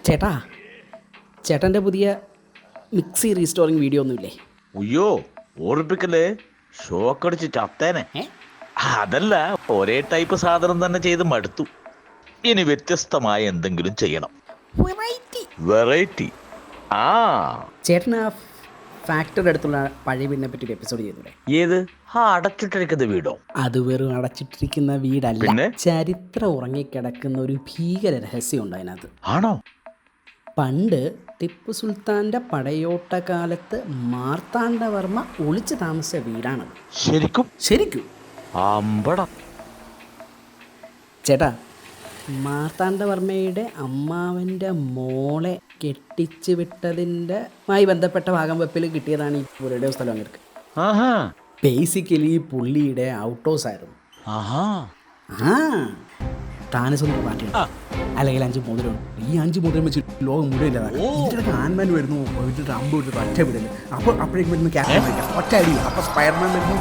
ചേട്ടാ, ചേട്ടൻ്റെ പുതിയ മിക്സി റീസ്റ്റോറിങ് വീഡിയോ ഒന്നുമില്ലേ? അയ്യോ, ഓർപ്പിക്കല്ലേ, ഷോക്കടിച്ച് ചത്തേനെ. അതല്ല, ഒരേ ടൈപ്പ് സാധനം തന്നെ ചെയ്ത് മടുത്തു. ഇനി വ്യത്യസ്തമായ എന്തെങ്കിലും ചെയ്യണം. വെറൈറ്റി. ആ ചേട്ടൻ ആ ഫാക്ടറി അടുത്തുള്ള പഴയ വീടിനെ പറ്റി ഒരു എപ്പിസോഡ് ചെയ്തൂടെ? ഏത്? അടച്ചിട്ടിരിക്കുന്ന വീടോ? അത് വെറും അടച്ചിട്ടിരിക്കുന്ന വീടല്ല, പിന്നെ? ചരിത്രം ഉറങ്ങിക്കിടക്കുന്ന ഒരു ഭീകര രഹസ്യം ഉണ്ട് അതിനകത്ത്. ആണോ? പണ്ട് ടിപ്പു സുൽത്താൻ്റെ പടയോട്ടകാലത്ത് മാർത്താണ്ഡവർമ്മ ഒളിച്ചു താമസിച്ച വീടാണത്. ശരിക്കും അമ്പട. ചേട്ടാ, മാർത്താണ്ഡവർമ്മയുടെ അമ്മാവൻ്റെ മോളെ കെട്ടിച്ച് വിട്ടതിൻ്റെ മായി ബന്ധപ്പെട്ട ഭാഗം വെപ്പിൽ കിട്ടിയതാണ് ഈ പുരയുടെ സ്ഥലം. അങ്ങനെ ആഹാ. ബേസിക്കലി പുള്ളിയുടെ ഔട്ട് ഹൗസ് ആയിരുന്നു. ആഹാ. ആ താനസൊന്നും പാർട്ടിയാണ്, അല്ലെങ്കിൽ 5 മോതിരം. ഈ 5 മോതിരം വെച്ച് ലോകം മുഴുവൻ ഇതിലൊക്കെ ആൻമാൻ വരുന്നു, വീട്ടിൽ അമ്പ് വിട്ടിട്ട് ഒറ്റ വിടുന്നു. അപ്പോൾ അപ്പോഴേക്കും വരുന്നു ക്യാപ്റ്റൻ, ഒറ്റ അടി. അപ്പോൾ സ്പൈഡർമാൻ വരുന്നു,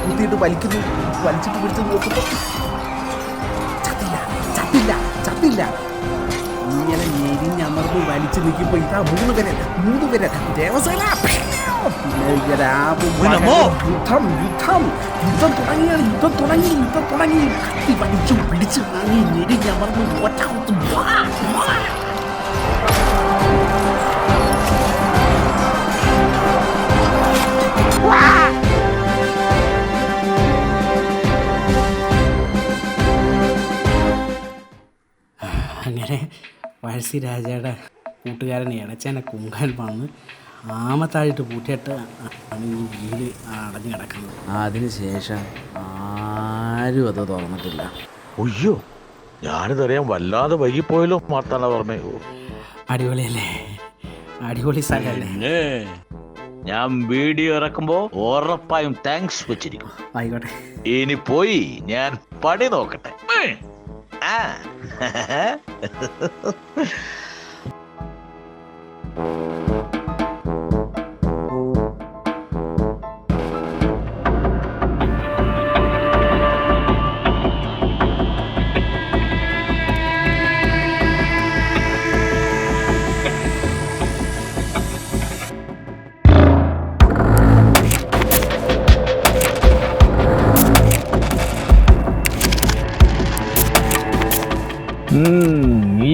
കുത്തിയിട്ട് വലിച്ചിട്ട് പിടിച്ച് നോക്കുമ്പോൾ ചത്തില്ല. ഇങ്ങനെ ഞെരിഞ്ഞമർന്ന് വലിച്ചു നിൽക്കുമ്പോൾ ഇതാ 3 പേര് ദേവസേന. യുദ്ധം തുടങ്ങി. കത്തി വലിച്ചു പിടിച്ചു വാങ്ങി ഞെരിഞ്ഞമർന്ന് ഒറ്റ കുത്തും. അങ്ങനെ പഴശ്ശി രാജയുടെ കൂട്ടുകാരനെ ഇടച്ചേനെ കുങ്കാൻ വന്ന് ആമത്താഴിട്ട് പൂട്ടിയിട്ട് ആണ് ഈ വീട് അടഞ്ഞു കിടക്കുന്നത്. അതിനുശേഷം ആരും അത് തുറന്നിട്ടില്ല. അയ്യോ, ഞാനിതറിയാൻ വല്ലാതെ വൈകിപ്പോയല്ലോ മാർത്താണ്ഡവർമ്മയോ. അടിപൊളിയല്ലേ? അടിപൊളി സ്ഥലമല്ലേ? ഞാൻ വീഡിയോ ഇറക്കുമ്പോ ഉറപ്പായും താങ്ക്സ് വെച്ചിരിക്കും. ആയിക്കോട്ടെ. ഇനി പോയി ഞാൻ പണി നോക്കട്ടെ. ആ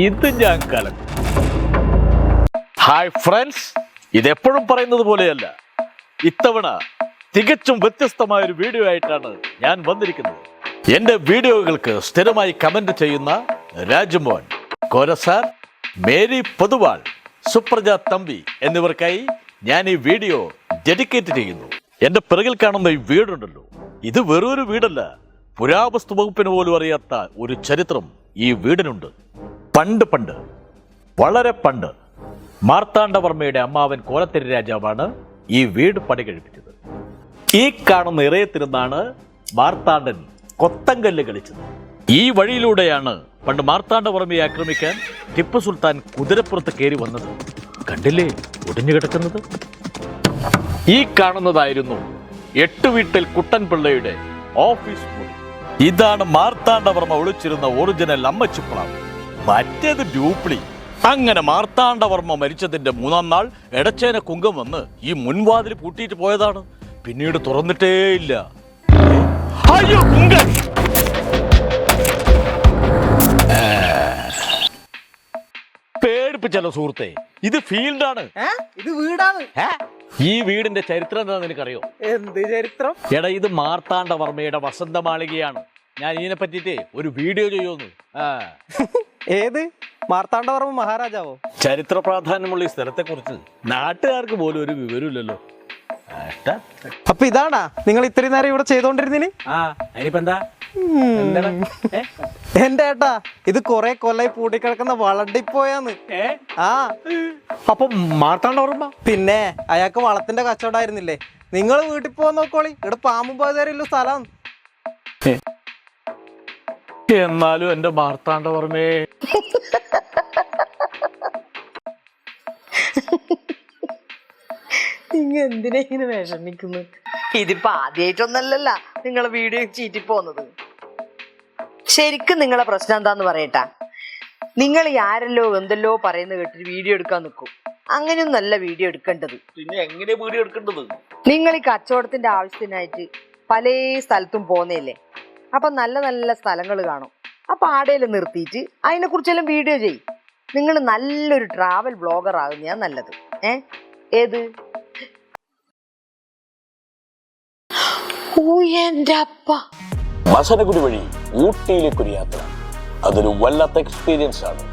ഇത് ഞാൻ കലം. ഹായ് ഫ്രണ്ട്സ്, ഇതെപ്പോഴും പറയുന്നത് പോലെയല്ല, ഇത്തവണ തികച്ചും വ്യത്യസ്തമായൊരു വീഡിയോ ആയിട്ടാണ് ഞാൻ വന്നിരിക്കുന്നത്. എന്റെ വീഡിയോകൾക്ക് സ്ഥിരമായി കമന്റ് ചെയ്യുന്ന രാജമോൻ, കോരസാർ, മേരി പൊതുവാൾ, സുപ്രജ തമ്പി എന്നിവർക്കായി ഞാൻ ഈ വീഡിയോ ഡെഡിക്കേറ്റ് ചെയ്യുന്നു. എന്റെ പിറകിൽ കാണുന്ന ഈ വീടുണ്ടല്ലോ, ഇത് വെറൊരു വീടല്ല. പുരാവസ്തു വകുപ്പിന് പോലും അറിയാത്ത ഒരു ചരിത്രം ഈ വീടിനുണ്ട്. പണ്ട് വളരെ പണ്ട് മാർത്താണ്ഡവർമ്മയുടെ അമ്മാവൻ കോലത്തിരി രാജാവാണ് ഈ വീട് പണി കഴിപ്പിച്ചത്. ഈ കാണുന്ന ഇറയത്തിരുന്നാണ് മാർത്താണ്ഡൻ കൊത്തങ്കല്ല് കളിച്ചത്. ഈ വഴിയിലൂടെയാണ് പണ്ട് മാർത്താണ്ഡവർമ്മയെ ആക്രമിക്കാൻ ടിപ്പു സുൽത്താൻ കുതിരപ്പുറത്ത് കയറി വന്നത്. കണ്ടില്ലേ ഒടിഞ്ഞു കിടക്കുന്നത്? ഈ കാണുന്നതായിരുന്നു 8 വീട്ടിൽ കുട്ടൻപിള്ളയുടെ ഓഫീസ് മുറി. ഇതാണ് മാർത്താണ്ഡവർമ്മ ഒളിച്ചിരുന്ന ഒറിജിനൽ അമ്മച്ചിപ്ലാവ്, മറ്റേത് ഡ്യൂപ്ലി. അങ്ങനെ മാർത്താണ്ഡവർമ്മ മരിച്ചതിന്റെ 3-ാം നാൾ എടച്ചേന കുങ്കം വന്ന് ഈ മുൻവാതിൽ പൂട്ടിയിട്ട് പോയതാണ്. പിന്നീട് തുറന്നിട്ടേയില്ല. അയ്യോ കുങ്കൻ! പേടിപ്പിച്ചല്ലോ സുഹൃത്തെ, ഇത് ഫീൽഡാണ്, ഇത് വീടാണ്. ഈ വീടിന്റെ ചരിത്രം എന്താണെന്ന് നിനക്കറിയോ? എന്ത് ചരിത്രം? എടാ, ഇത് മാർത്താണ്ഡവർമ്മയുടെ വസന്തമാളികയാണ്. ഞാൻ ഇതിനെ പറ്റിട്ട് ഒരു വീഡിയോ ചെയ്യുന്നു. ഏത് മാർത്താണ്ഡവർമ്മ മഹാരാജാവോ? ചരിത്ര പ്രാധാന്യമുള്ള ഈ സ്ഥലത്തെ കുറിച്ച് നാട്ടുകാർക്ക് പോലും ഒരു വിവരമില്ലല്ലോ. അപ്പൊ ഇതാണാ നിങ്ങൾ ഇത്രയും നേരം ഇവിടെ ചെയ്തോണ്ടിരുന്നിന്? എന്റെ ഏട്ടാ, ഇത് കൊറേ കൊല്ലായി പൂട്ടിക്കിടക്കുന്ന വളണ്ടിപ്പോയാന്ന്. അപ്പൊ മാർത്താണ്ഡവർമ്മ പിന്നെ അയാൾക്ക് വളത്തിന്റെ കച്ചവടമായിരുന്നില്ലേ? നിങ്ങൾ വീട്ടിൽ പോകാൻ നോക്കോളി, ഇവിടെ പാമ്പും പോയതേരുള്ള സ്ഥലം. എന്നാലും എന്റെ മാർത്താണ്ഡവർമ്മയെ നിങ്ങൾ എന്തിനാ ഇങ്ങനെ വിഷമിക്കുന്നു? ഇതിപ്പോ ആദ്യമായിട്ടൊന്നല്ലല്ല നിങ്ങളെ വീഡിയോ ചീറ്റി പോന്നത്. ശരിക്കും നിങ്ങളെ പ്രശ്നം എന്താന്ന് പറയട്ടാ. നിങ്ങൾ ഈ ആരല്ലോ എന്തെല്ലോ പറയുന്ന കേട്ടിട്ട് വീഡിയോ എടുക്കാൻ നിൽക്കും. അങ്ങനെയൊന്നും അല്ല വീഡിയോ എടുക്കേണ്ടത്. പിന്നെ എങ്ങനെ വീഡിയോ എടുക്കേണ്ടത്? നിങ്ങൾ ഈ കച്ചവടത്തിന്റെ ആവശ്യത്തിനായിട്ട് പല സ്ഥലത്തും പോന്നേല്ലേ, അപ്പൊ നല്ല നല്ല സ്ഥലങ്ങൾ കാണും. അപ്പൊ ആടയിൽ നിർത്തിയിട്ട് അതിനെ കുറിച്ചെല്ലാം വീഡിയോ ചെയ്യും. നിങ്ങൾ നല്ലൊരു ട്രാവൽ ബ്ലോഗർ ആകുന്നതാ നല്ലത്. ഏത് എന്റെ അപ്പ മസനഗുഡി വഴി ഊട്ടിയിലേക്കൊരു യാത്ര, അതൊരു വല്ലാത്ത എക്സ്പീരിയൻസ് ആണ്.